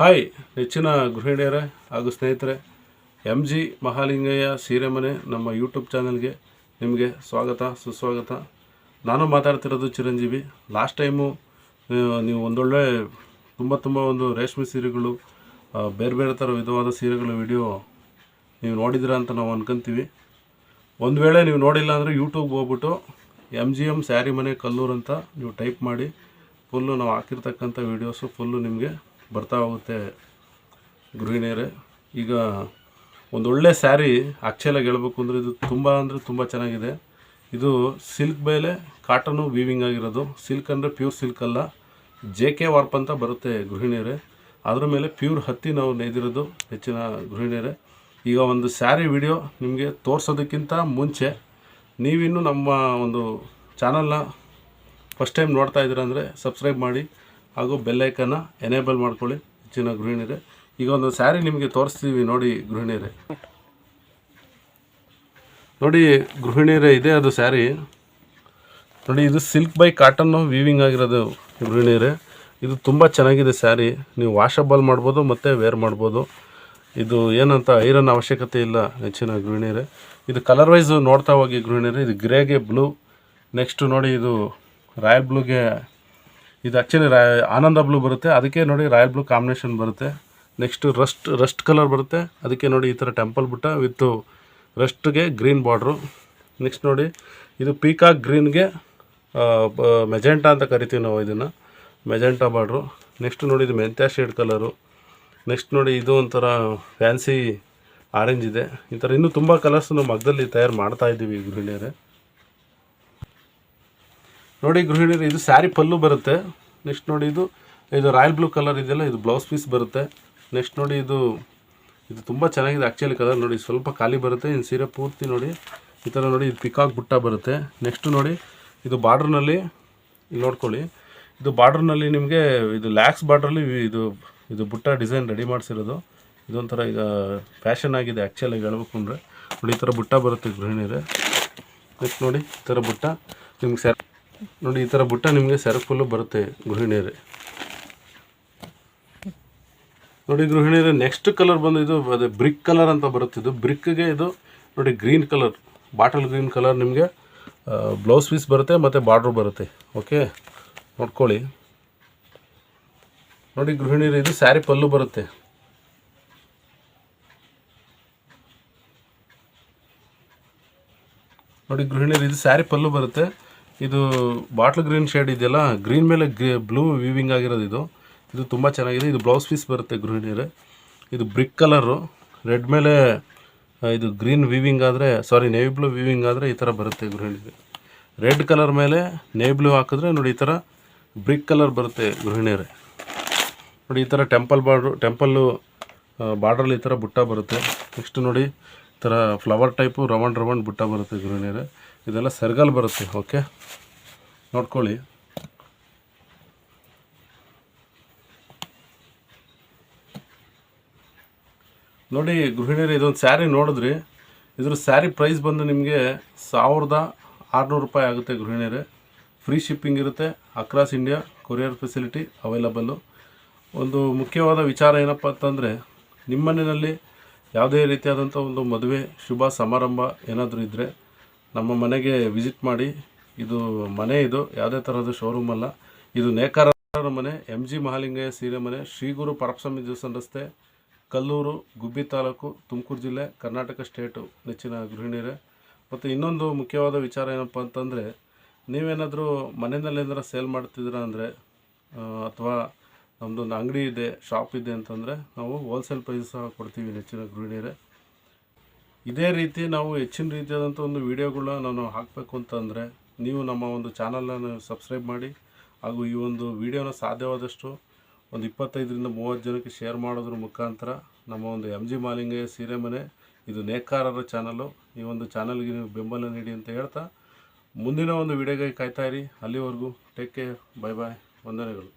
Hi ನೆಚ್ಚಿನ ಗೃಹಿಣಿಯರೇ ಹಾಗೂ ಸ್ನೇಹಿತರೆ, ಎಮ್ ಜಿ ಮಹಾಲಿಂಗಯ್ಯ ಸೀರೆ ಮನೆ ನಮ್ಮ ಯೂಟ್ಯೂಬ್ ಚಾನಲ್ಗೆ ನಿಮಗೆ ಸ್ವಾಗತ ಸುಸ್ವಾಗತ. ನಾನು ಮಾತಾಡ್ತಿರೋದು ಚಿರಂಜೀವಿ. ಲಾಸ್ಟ್ ಟೈಮು ನೀವು ಒಂದೊಳ್ಳೆ ತುಂಬ ಒಂದು ರೇಷ್ಮೆ ಸೀರೆಗಳು, ಬೇರೆ ಬೇರೆ ಥರ ವಿಧವಾದ ಸೀರೆಗಳ ವಿಡಿಯೋ ನೀವು ನೋಡಿದಿರ ಅಂತ ನಾವು ಅನ್ಕೊಂತೀವಿ. ಒಂದು ವೇಳೆ ನೀವು ನೋಡಿಲ್ಲ ಅಂದರೆ ಯೂಟ್ಯೂಬ್ಗೆ ಹೋಗ್ಬಿಟ್ಟು MGM ಸ್ಯಾರಿ ಮನೆ ಕಲ್ಲೂರು ಅಂತ ನೀವು ಟೈಪ್ ಮಾಡಿ, ಫುಲ್ಲು ನಾವು ಹಾಕಿರ್ತಕ್ಕಂಥ ವೀಡಿಯೋಸು ಫುಲ್ಲು ನಿಮಗೆ ಬರ್ತಾ ಹೋಗುತ್ತೆ ಗೃಹಿಣಿಯರೇ. ಈಗ ಒಂದೊಳ್ಳೆ ಸ್ಯಾರಿ ಆ್ಯಕ್ಚುಲಾಗಿ ಹೇಳ್ಬೇಕು ಅಂದರೆ ಇದು ತುಂಬ ಚೆನ್ನಾಗಿದೆ. ಇದು ಸಿಲ್ಕ್ ಮೇಲೆ ಕಾಟನು ವೀವಿಂಗ್ ಆಗಿರೋದು. ಸಿಲ್ಕ್ ಅಂದರೆ ಪ್ಯೂರ್ ಸಿಲ್ಕ್ ಅಲ್ಲ, JK ವಾರ್ಪ್ ಅಂತ ಬರುತ್ತೆ ಗೃಹಿಣಿಯರೇ. ಅದರ ಮೇಲೆ ಪ್ಯೂರ್ ಹತ್ತಿ ನಾವು ನೇಯ್ದಿರೋದು ಹೆಚ್ಚಿನ ಗೃಹಿಣಿಯರೇ. ಈಗ ಒಂದು ಸ್ಯಾರಿ ವಿಡಿಯೋ ನಿಮಗೆ ತೋರಿಸೋದಕ್ಕಿಂತ ಮುಂಚೆ ನೀವಿನ್ನೂ ನಮ್ಮ ಒಂದು ಚಾನಲ್ನ ಫಸ್ಟ್ ಟೈಮ್ ನೋಡ್ತಾ ಇದ್ದೀರ ಅಂದರೆ ಸಬ್ಸ್ಕ್ರೈಬ್ ಮಾಡಿ ಹಾಗೂ ಬೆಲ್ಲೈಕನ್ನ ಎನೇಬಲ್ ಮಾಡ್ಕೊಳ್ಳಿ ಹೆಚ್ಚಿನ ಗೃಹಿಣಿಯರೇ. ಈಗ ಒಂದು ಸ್ಯಾರಿ ನಿಮಗೆ ತೋರಿಸ್ತೀವಿ ನೋಡಿ ಗೃಹಿಣಿಯರೇ. ನೋಡಿ ಗೃಹಿಣಿಯರೇ, ಇದೆ ಅದು ಸ್ಯಾರಿ. ನೋಡಿ, ಇದು ಸಿಲ್ಕ್ ಬೈ ಕಾಟನ್ನು ವೀವಿಂಗ್ ಆಗಿರೋದು ಗೃಹಿಣಿಯರೇ. ಇದು ತುಂಬ ಚೆನ್ನಾಗಿದೆ ಸ್ಯಾರಿ. ನೀವು ವಾಷಬಲ್ ಮಾಡ್ಬೋದು ಮತ್ತು ವೇರ್ ಮಾಡ್ಬೋದು. ಇದು ಏನಂತ ಐರನ್ ಅವಶ್ಯಕತೆ ಇಲ್ಲ ಹೆಚ್ಚಿನ ಗೃಹಿಣಿಯರೇ. ಇದು ಕಲರ್ ವೈಸು ನೋಡ್ತಾ ಹೋಗಿ ಗೃಹಿಣಿಯರೇ. ಇದು ಗ್ರೇಗೆ ಬ್ಲೂ, ನೆಕ್ಸ್ಟು ನೋಡಿ ಇದು ರಾಯಲ್ ಬ್ಲೂಗೆ, ಇದು ಆ್ಯಕ್ಚುಲಿ ಆನಂದ ಬ್ಲೂ ಬರುತ್ತೆ, ಅದಕ್ಕೆ ನೋಡಿ ರಾಯಲ್ ಬ್ಲೂ ಕಾಂಬಿನೇಷನ್ ಬರುತ್ತೆ. ನೆಕ್ಸ್ಟು ರಸ್ಟ್ ಕಲರ್ ಬರುತ್ತೆ, ಅದಕ್ಕೆ ನೋಡಿ ಈ ಥರ ಟೆಂಪಲ್ ಬುಟ್ಟ ವಿತ್ ರಸ್ಟ್ಗೆ ಗ್ರೀನ್ ಬಾರ್ಡ್ರು. ನೆಕ್ಸ್ಟ್ ನೋಡಿ ಇದು ಪೀಕಾಕ್ ಗ್ರೀನ್ಗೆ ಮೆಜೆಂಟಾ ಅಂತ ಕರಿತೀವಿ ನಾವು ಇದನ್ನು, ಮೆಜೆಂಟಾ ಬಾರ್ಡ್ರು. ನೆಕ್ಸ್ಟ್ ನೋಡಿ ಇದು ಮೆಂತ್ಯ ಶೇಡ್ ಕಲರು. ನೆಕ್ಸ್ಟ್ ನೋಡಿ ಇದು ಒಂಥರ ಫ್ಯಾನ್ಸಿ ಆರೆಂಜ್ ಇದೆ. ಈ ಥರ ಇನ್ನೂ ತುಂಬ ಕಲರ್ಸ್ ನಾವು ಮಗ್ಗದಲ್ಲಿ ತಯಾರು ಮಾಡ್ತಾ ಇದ್ದೀವಿ ಗೃಹಿಣಿಯರೇ. ನೋಡಿ ಗೃಹಿಣಿಯರೇ, ಇದು ಸ್ಯಾರಿ ಪಲ್ಲು ಬರುತ್ತೆ. ನೆಕ್ಸ್ಟ್ ನೋಡಿ ಇದು ರಾಯಲ್ ಬ್ಲೂ ಕಲರ್ ಇದೆಯಲ್ಲ, ಇದು ಬ್ಲೌಸ್ ಪೀಸ್ ಬರುತ್ತೆ. ನೆಕ್ಸ್ಟ್ ನೋಡಿ ಇದು ತುಂಬ ಚೆನ್ನಾಗಿದೆ ಆ್ಯಕ್ಚುಲಿ ಕಲರ್. ನೋಡಿ ಸ್ವಲ್ಪ ಖಾಲಿ ಬರುತ್ತೆ, ಇನ್ನು ಸೀರೆ ಪೂರ್ತಿ ನೋಡಿ ಈ ಥರ ನೋಡಿ ಇದು ಪಿಕಾಕ್ ಬುಟ್ಟ ಬರುತ್ತೆ. ನೆಕ್ಸ್ಟ್ ನೋಡಿ ಇದು ಬಾರ್ಡ್ರ್ನಲ್ಲಿ ಇಲ್ಲಿ ನೋಡ್ಕೊಳ್ಳಿ, ಇದು ಬಾರ್ಡ್ರ್ನಲ್ಲಿ ನಿಮಗೆ ಇದು ಲ್ಯಾಕ್ಸ್ ಬಾರ್ಡ್ರಲ್ಲಿ ಇದು ಬುಟ್ಟ ಡಿಸೈನ್ ರೆಡಿ ಮಾಡಿಸಿರೋದು. ಇದೊಂಥರ ಈಗ ಫ್ಯಾಷನ್ ಆಗಿದೆ ಆ್ಯಕ್ಚುಲಾಗಿ ಹೇಳ್ಬೇಕು ಅಂದರೆ. ನೋಡಿ ಈ ಥರ ಬುಟ್ಟ ಬರುತ್ತೆ ಗೃಹಿಣಿಯರೇ. ನೆಕ್ಸ್ಟ್ ನೋಡಿ ಈ ಥರ ಬುಟ್ಟ ನಿಮ್ಗೆ ನೋಡಿ ಈ ಥರ ಬುಟ್ಟ ನಿಮಗೆ ಸೆರಗು ಫುಲ್ಲು ಬರುತ್ತೆ ಗೃಹಿಣಿಯರೇ. ನೋಡಿ ಗೃಹಿಣಿಯರೇ, ನೆಕ್ಸ್ಟ್ ಕಲರ್ ಬಂದು ಇದು ಅದೇ ಬ್ರಿಕ್ ಕಲರ್ ಅಂತ ಬರುತ್ತೆ. ಇದು ಬ್ರಿಕ್ಗೆ ಇದು ನೋಡಿ green colour, bottle green colour ನಿಮಗೆ ಬ್ಲೌಸ್ ಪೀಸ್ ಬರುತ್ತೆ ಮತ್ತು ಬಾರ್ಡ್ರ್ ಬರುತ್ತೆ. ಓಕೆ, ನೋಡ್ಕೊಳ್ಳಿ. ನೋಡಿ ಗೃಹಿಣಿಯರೇ, ಇದು ಸ್ಯಾರಿ ಪಲ್ಲು ಬರುತ್ತೆ. ನೋಡಿ ಗೃಹಿಣಿಯರೇ, ಇದು ಸ್ಯಾರಿ ಪಲ್ಲು ಬರುತ್ತೆ. ಇದು ಬಾಟ್ಲ್ ಗ್ರೀನ್ ಶೇಡ್ ಇದೆಯಲ್ಲ, ಗ್ರೀನ್ ಮೇಲೆ ಬ್ಲೂ ವೀವಿಂಗ್ ಆಗಿರೋದು ಇದು ತುಂಬ ಚೆನ್ನಾಗಿದೆ. ಇದು ಬ್ಲೌಸ್ ಪೀಸ್ ಬರುತ್ತೆ ಗೃಹಿಣಿಯರೇ. ಇದು ಬ್ರಿಕ್ ಕಲರು, ರೆಡ್ ಮೇಲೆ ಇದು ಗ್ರೀನ್ ವೀವಿಂಗ್ ಆದರೆ, ನೇವಿ ಬ್ಲೂ ವೀವಿಂಗ್ ಆದರೆ ಈ ಥರ ಬರುತ್ತೆ ಗೃಹಿಣಿಯರೇ. ರೆಡ್ ಕಲರ್ ಮೇಲೆ ನೇವಿ ಬ್ಲೂ ಹಾಕಿದ್ರೆ ನೋಡಿ ಈ ಥರ ಬ್ರಿಕ್ ಕಲರ್ ಬರುತ್ತೆ ಗೃಹಿಣಿಯರೇ. ನೋಡಿ ಈ ಥರ ಟೆಂಪಲ್ಲು ಬಾರ್ಡ್ರಲ್ಲಿ ಈ ಥರ ಬುಟ್ಟ ಬರುತ್ತೆ. ನೆಕ್ಸ್ಟ್ ನೋಡಿ ಈ ಥರ ಫ್ಲವರ್ ಟೈಪು ರೌಂಡ್ ಬುಟ್ಟ ಬರುತ್ತೆ ಗೃಹಿಣಿಯರೇ. ಇದೆಲ್ಲ ಸರ್ಗಲ್ ಬರುತ್ತೆ. ಓಕೆ, ನೋಡ್ಕೊಳ್ಳಿ. ನೋಡಿ ಗೃಹಿಣಿಯರೇ, ಇದೊಂದು ಸ್ಯಾರಿ ನೋಡಿದ್ರಿ. ಇದ್ರ ಸ್ಯಾರಿ ಪ್ರೈಸ್ ಬಂದು ನಿಮಗೆ 1600 ರೂಪಾಯಿ ಆಗುತ್ತೆ ಗೃಹಿಣಿಯರೇ. ಫ್ರೀ ಶಿಪ್ಪಿಂಗ್ ಇರುತ್ತೆ, ಅಕ್ರಾಸ್ ಇಂಡಿಯಾ ಕೊರಿಯರ್ ಫೆಸಿಲಿಟಿ ಅವೈಲಬಲ್ಲು. ಒಂದು ಮುಖ್ಯವಾದ ವಿಚಾರ ಏನಪ್ಪ ಅಂತಂದರೆ, ನಿಮ್ಮ ಮನೆಯಲ್ಲಿ ಯಾವುದೇ ರೀತಿಯಾದಂಥ ಒಂದು ಮದುವೆ ಶುಭ ಸಮಾರಂಭ ಏನಾದರೂ ಇದ್ದರೆ ನಮ್ಮ ಮನೆಗೆ ವಿಸಿಟ್ ಮಾಡಿ. ಇದು ಯಾವುದೇ ಥರದ ಶೋರೂಮ್ ಅಲ್ಲ. ಇದು ನೇಕಾರರ ಮನೆ, MG ಮಹಾಲಿಂಗಯ್ಯ ಸೀರೆ ಮನೆ, ಶ್ರೀ ಗುರು ಪರಪಸ್ವಾಮಿ ದೇವಸ್ಥಾನ ರಸ್ತೆ, ಕಲ್ಲೂರು, ಗುಬ್ಬಿ ತಾಲೂಕು, ತುಮಕೂರು ಜಿಲ್ಲೆ, ಕರ್ನಾಟಕ ಸ್ಟೇಟು ನೆಚ್ಚಿನ ಗೃಹಿಣಿಯರೇ. ಮತ್ತು ಇನ್ನೊಂದು ಮುಖ್ಯವಾದ ವಿಚಾರ ಏನಪ್ಪ ಅಂತಂದರೆ, ನೀವೇನಾದರೂ ಮನೆಯಲ್ಲಿ ಏನಾದರೂ ಸೇಲ್ ಮಾಡ್ತಿದ್ದೀರ ಅಂದರೆ, ಅಥವಾ ನಮ್ಮದೊಂದು ಅಂಗಡಿ ಇದೆ, ಶಾಪ್ ಇದೆ ಅಂತಂದರೆ ನಾವು ಹೋಲ್ಸೇಲ್ ಪ್ರೈಸ್ ಸಹ ಕೊಡ್ತೀವಿ ನೆಚ್ಚಿನ ಗೃಹಿಣಿಯರೇ. ಇದೇ ರೀತಿ ನಾವು ಹೆಚ್ಚಿನ ರೀತಿಯಾದಂಥ ಒಂದು ವೀಡಿಯೋಗಳನ್ನ ನಾನು ಹಾಕಬೇಕು ಅಂತಂದರೆ ನೀವು ನಮ್ಮ ಒಂದು ಚಾನಲನ್ನು ಸಬ್ಸ್ಕ್ರೈಬ್ ಮಾಡಿ, ಹಾಗೂ ಈ ಒಂದು ವಿಡಿಯೋನ ಸಾಧ್ಯವಾದಷ್ಟು ಒಂದು 25-30 ಜನಕ್ಕೆ ಶೇರ್ ಮಾಡೋದ್ರ ಮುಖಾಂತರ ನಮ್ಮ ಒಂದು MG ಮಹಾಲಿಂಗಯ್ಯ ಸೀರೆ ಮನೆ, ಇದು ನೇಕಾರರ ಚಾನಲು, ಈ ಒಂದು ಚಾನಲ್ಗೆ ನೀವು ಬೆಂಬಲ ನೀಡಿ ಅಂತ ಹೇಳ್ತಾ ಮುಂದಿನ ಒಂದು ವಿಡಿಯೋಗೆ ಕಾಯ್ತಾ ಇರಿ. ಅಲ್ಲಿವರೆಗೂ ಟೇಕ್ ಕೇರ್, ಬೈ ಬಾಯ್, ವಂದನೆಗಳು.